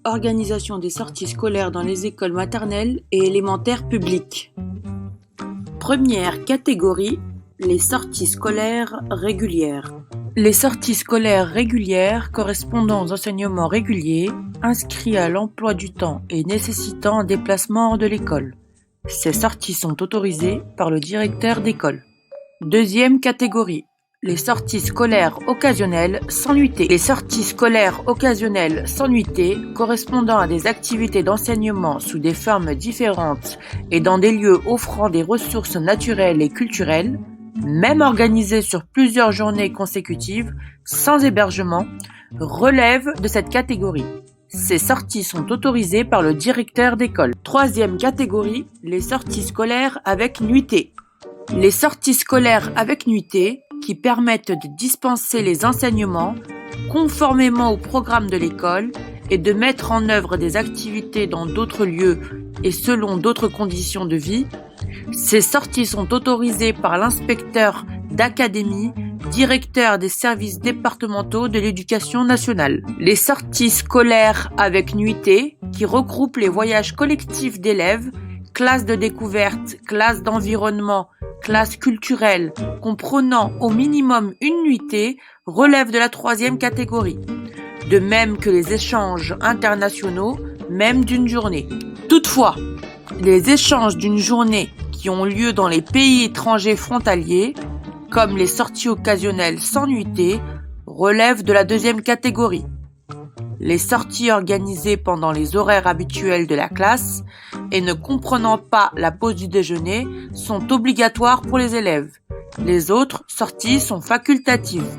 Organisation des sorties scolaires dans les écoles maternelles et élémentaires publiques. Première catégorie, les sorties scolaires régulières. Les sorties scolaires régulières correspondant aux enseignements réguliers, inscrits à l'emploi du temps et nécessitant un déplacement hors de l'école. Ces sorties sont autorisées par le directeur d'école. Deuxième catégorie, les sorties scolaires occasionnelles sans nuitée. Les sorties scolaires occasionnelles sans nuitée correspondant à des activités d'enseignement sous des formes différentes et dans des lieux offrant des ressources naturelles et culturelles, même organisées sur plusieurs journées consécutives, sans hébergement, relèvent de cette catégorie. Ces sorties sont autorisées par le directeur d'école. Troisième catégorie, les sorties scolaires avec nuitée. Les sorties scolaires avec nuitée qui permettent de dispenser les enseignements conformément au programme de l'école et de mettre en œuvre des activités dans d'autres lieux et selon d'autres conditions de vie. Ces sorties sont autorisées par l'inspecteur d'académie, directeur des services départementaux de l'éducation nationale. Les sorties scolaires avec nuitée qui regroupent les voyages collectifs d'élèves, classes de découverte, classes d'environnement, classes culturelles, comprenant au minimum une nuitée, relèvent de la troisième catégorie. De même que les échanges internationaux, même d'une journée. Toutefois, les échanges d'une journée qui ont lieu dans les pays étrangers frontaliers, comme les sorties occasionnelles sans nuitée, relèvent de la deuxième catégorie. Les sorties organisées pendant les horaires habituels de la classe et ne comprenant pas la pause du déjeuner sont obligatoires pour les élèves. Les autres sorties sont facultatives.